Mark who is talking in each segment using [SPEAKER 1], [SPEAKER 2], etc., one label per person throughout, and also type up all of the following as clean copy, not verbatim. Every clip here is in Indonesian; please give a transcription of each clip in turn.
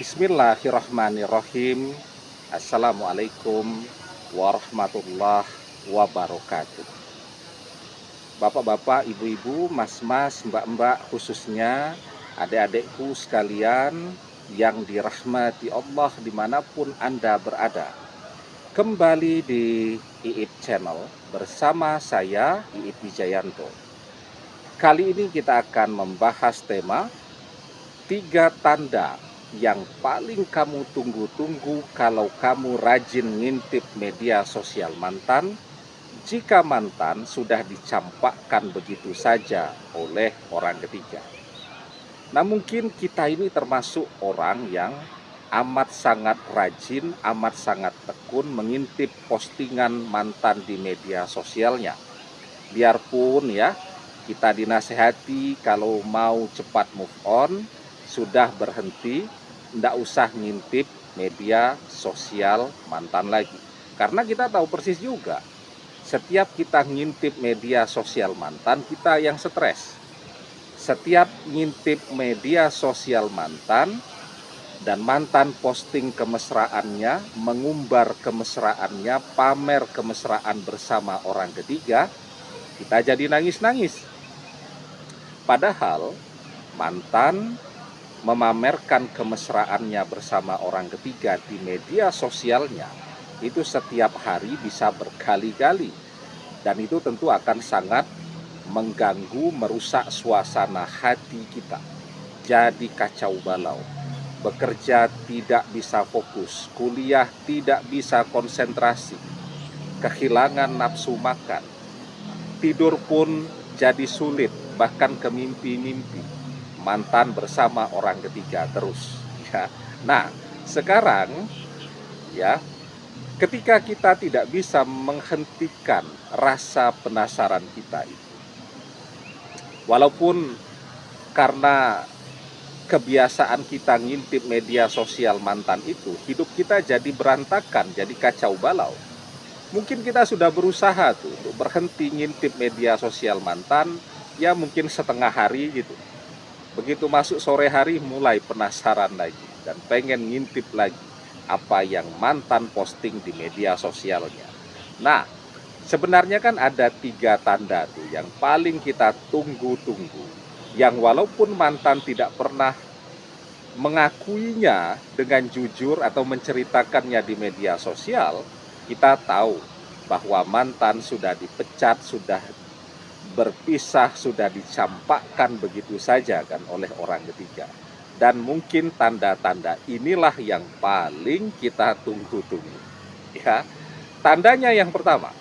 [SPEAKER 1] Bismillahirrahmanirrahim. Assalamualaikum warahmatullahi wabarakatuh. Bapak-bapak, ibu-ibu, mas-mas, mbak-mbak, khususnya adik-adikku sekalian yang dirahmati Allah dimanapun Anda berada. Kembali di IIP Channel bersama saya, IIP Wijayanto. Kali ini kita akan membahas tema 3 tanda yang paling kamu tunggu-tunggu kalau kamu rajin ngintip media sosial mantan, jika mantan sudah dicampakkan begitu saja oleh orang ketiga. Nah, mungkin kita ini termasuk orang yang amat sangat rajin, amat sangat tekun mengintip postingan mantan di media sosialnya. Biarpun ya, kita dinasehati kalau mau cepat move on, sudah berhenti, tidak usah ngintip media sosial mantan lagi. Karena kita tahu persis juga, setiap kita ngintip media sosial mantan, kita yang stres. Setiap ngintip media sosial mantan, dan mantan posting kemesraannya, mengumbar kemesraannya, pamer kemesraan bersama orang ketiga, kita jadi nangis-nangis. Padahal mantan memamerkan kemesraannya bersama orang ketiga di media sosialnya itu setiap hari bisa berkali-kali, dan itu tentu akan sangat mengganggu, merusak suasana hati kita. Jadi kacau balau, bekerja tidak bisa fokus, kuliah tidak bisa konsentrasi, kehilangan nafsu makan, tidur pun jadi sulit, bahkan ke mimpi-mimpi mantan bersama orang ketiga terus ya. Nah, sekarang ya, ketika kita tidak bisa menghentikan rasa penasaran kita itu, walaupun karena kebiasaan kita ngintip media sosial mantan itu, hidup kita jadi berantakan, jadi kacau balau. Mungkin kita sudah berusaha tuh untuk berhenti ngintip media sosial mantan, ya mungkin setengah hari gitu. Begitu masuk sore hari mulai penasaran lagi dan pengen ngintip lagi apa yang mantan posting di media sosialnya. Nah, sebenarnya kan ada 3 tanda tuh yang paling kita tunggu-tunggu, yang walaupun mantan tidak pernah mengakuinya dengan jujur atau menceritakannya di media sosial, kita tahu bahwa mantan sudah dipecat, sudah berpisah, sudah dicampakkan begitu saja kan oleh orang ketiga. Dan mungkin tanda-tanda inilah yang paling kita tunggu-tunggu. Ya, tandanya yang pertama,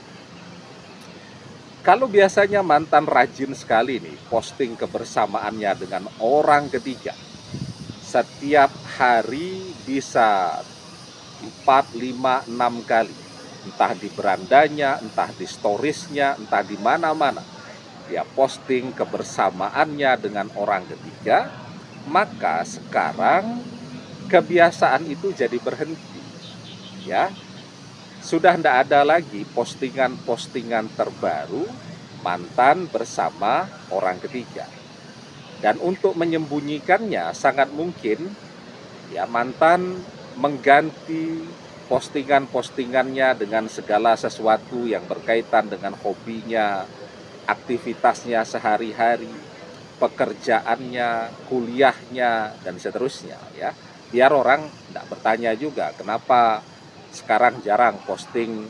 [SPEAKER 1] kalau biasanya mantan rajin sekali nih posting kebersamaannya dengan orang ketiga, setiap hari bisa 4, 5, 6 kali, entah di berandanya, entah di storiesnya, entah di mana-mana dia posting kebersamaannya dengan orang ketiga, maka sekarang kebiasaan itu jadi berhenti ya. Sudah tidak ada lagi postingan-postingan terbaru mantan bersama orang ketiga. Dan untuk menyembunyikannya sangat mungkin ya, mantan mengganti postingan-postingannya dengan segala sesuatu yang berkaitan dengan hobinya, aktivitasnya sehari-hari, pekerjaannya, kuliahnya, dan seterusnya ya. Biar orang tidak bertanya juga kenapa sekarang jarang posting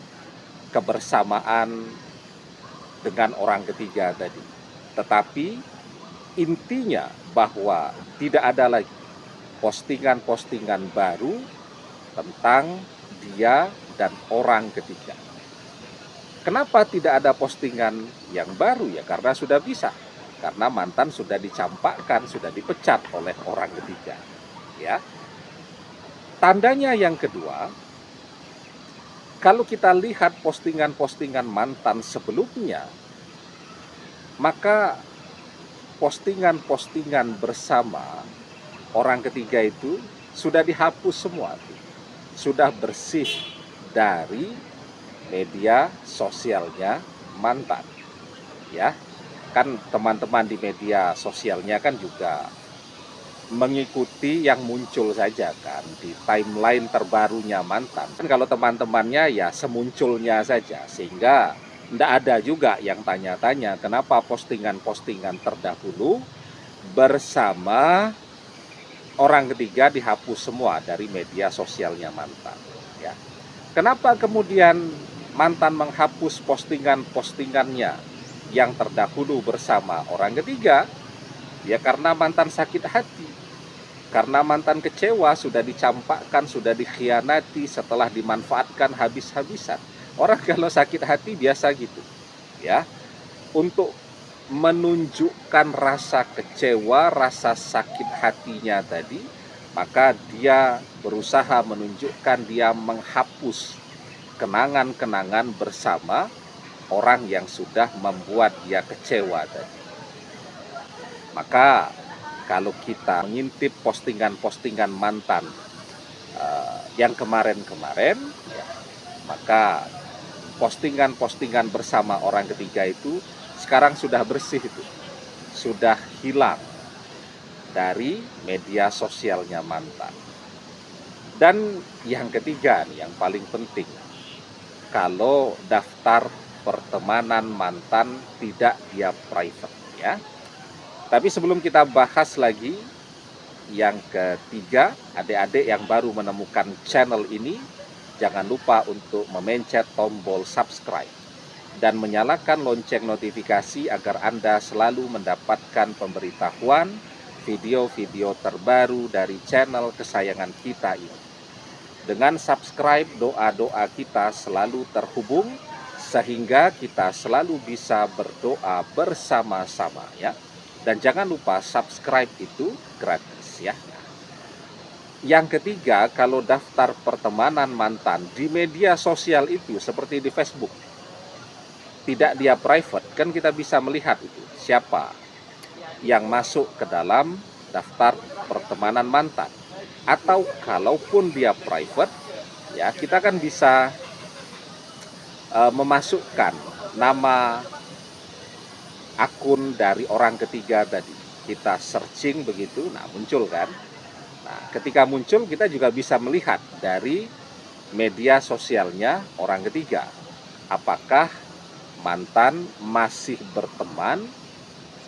[SPEAKER 1] kebersamaan dengan orang ketiga tadi. Tetapi intinya bahwa tidak ada lagi postingan-postingan baru tentang dia dan orang ketiga. Kenapa tidak ada postingan yang baru ya? Karena sudah bisa. Karena mantan sudah dicampakkan, sudah dipecat oleh orang ketiga. Ya. Tandanya yang kedua, kalau kita lihat postingan-postingan mantan sebelumnya, maka postingan-postingan bersama orang ketiga itu sudah dihapus semua, sudah bersih dari media sosialnya mantan ya. Kan teman-teman di media sosialnya kan juga mengikuti yang muncul saja kan di timeline terbarunya mantan. Kan kalau teman-temannya ya semunculnya saja, sehingga tidak ada juga yang tanya-tanya kenapa postingan-postingan terdahulu bersama orang ketiga dihapus semua dari media sosialnya mantan. Ya. Kenapa kemudian mantan menghapus postingan-postingannya yang terdahulu bersama orang ketiga? Ya karena mantan sakit hati. Karena mantan kecewa, sudah dicampakkan, sudah dikhianati setelah dimanfaatkan habis-habisan. Orang kalau sakit hati biasa gitu. Ya. Untuk menunjukkan rasa kecewa, rasa sakit hatinya tadi, maka dia berusaha menunjukkan, dia menghapus kenangan-kenangan bersama orang yang sudah membuat dia kecewa tadi. Maka kalau kita mengintip postingan-postingan mantan yang kemarin-kemarin, ya, maka postingan-postingan bersama orang ketiga itu sekarang sudah bersih, itu sudah hilang dari media sosialnya mantan. Dan yang ketiga nih, yang paling penting, kalau daftar pertemanan mantan tidak dia private, ya. Tapi sebelum kita bahas lagi yang ketiga, adik-adik yang baru menemukan channel ini, jangan lupa untuk memencet tombol subscribe dan menyalakan lonceng notifikasi agar Anda selalu mendapatkan pemberitahuan video-video terbaru dari channel kesayangan kita ini. Dengan subscribe, doa-doa kita selalu terhubung sehingga kita selalu bisa berdoa bersama-sama, ya. Dan jangan lupa subscribe itu gratis, ya. Yang ketiga, kalau daftar pertemanan mantan di media sosial itu seperti di Facebook, tidak dia private, kan kita bisa melihat itu siapa yang masuk ke dalam daftar pertemanan mantan. Atau kalaupun dia private, ya kita kan bisa memasukkan nama akun dari orang ketiga tadi. Kita searching begitu, nah muncul kan. Nah, ketika muncul kita juga bisa melihat dari media sosialnya orang ketiga. Apakah mantan masih berteman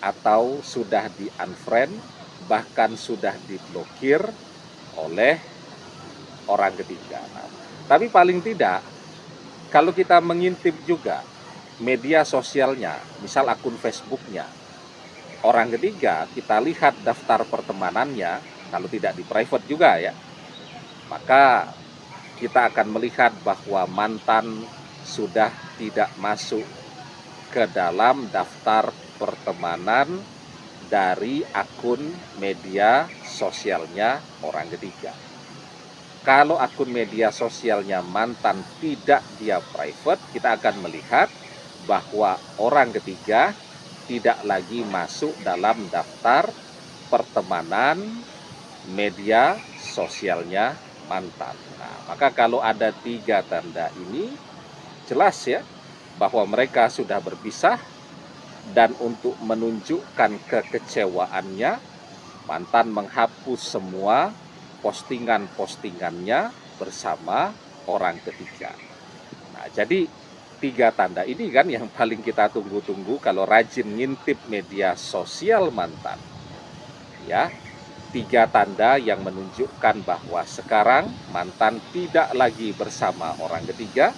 [SPEAKER 1] atau sudah di-unfriend, bahkan sudah diblokir oleh orang ketiga. Nah, tapi paling tidak, kalau kita mengintip juga media sosialnya, misal akun Facebooknya orang ketiga, kita lihat daftar pertemanannya, kalau tidak di private juga ya, maka kita akan melihat bahwa mantan sudah tidak masuk ke dalam daftar pertemanan dari akun media sosialnya orang ketiga. Kalau akun media sosialnya mantan tidak dia private, kita akan melihat bahwa orang ketiga tidak lagi masuk dalam daftar pertemanan media sosialnya mantan. Nah, maka kalau ada tiga tanda ini, jelas ya bahwa mereka sudah berpisah. Dan untuk menunjukkan kekecewaannya, mantan menghapus semua postingan-postingannya bersama orang ketiga. Nah, jadi tiga tanda ini kan yang paling kita tunggu-tunggu kalau rajin ngintip media sosial mantan. Ya, tiga tanda yang menunjukkan bahwa sekarang mantan tidak lagi bersama orang ketiga,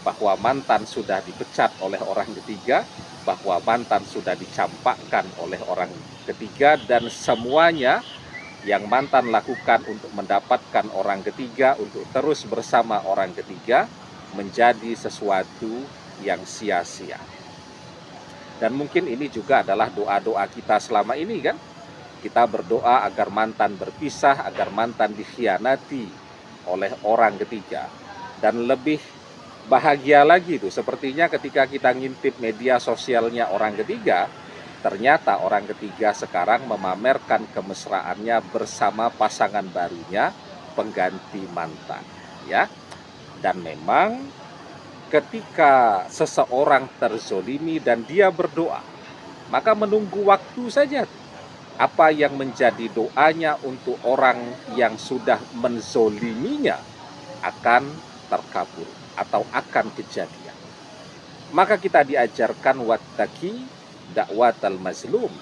[SPEAKER 1] bahwa mantan sudah dipecat oleh orang ketiga, bahwa mantan sudah dicampakkan oleh orang ketiga, dan semuanya yang mantan lakukan untuk mendapatkan orang ketiga, untuk terus bersama orang ketiga, menjadi sesuatu yang sia-sia. Dan mungkin ini juga adalah doa-doa kita selama ini kan. Kita berdoa agar mantan berpisah, agar mantan dikhianati oleh orang ketiga. Dan lebih bahagia lagi tuh, sepertinya ketika kita ngintip media sosialnya orang ketiga, ternyata orang ketiga sekarang memamerkan kemesraannya bersama pasangan barunya, pengganti mantan, ya. Dan memang ketika seseorang terzolimi dan dia berdoa, maka menunggu waktu saja. apa yang menjadi doanya untuk orang yang sudah menzoliminya akan terkabul atau akan kejadian. Maka kita diajarkan wattaqi da'watal mazlum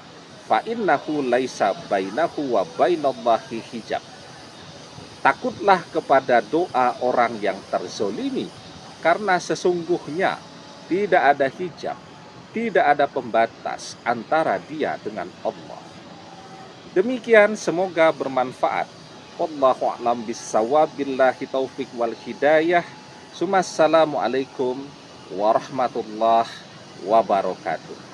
[SPEAKER 1] fa innahu laisa bainahu wa bainallahi hijab. Takutlah kepada doa orang yang terzolimi, karena sesungguhnya tidak ada hijab, tidak ada pembatas antara dia dengan Allah. Demikian, semoga bermanfaat. Wallahu a'lam bissawab, billahi taufik wal hidayah. Assalamualaikum warahmatullahi wabarakatuh.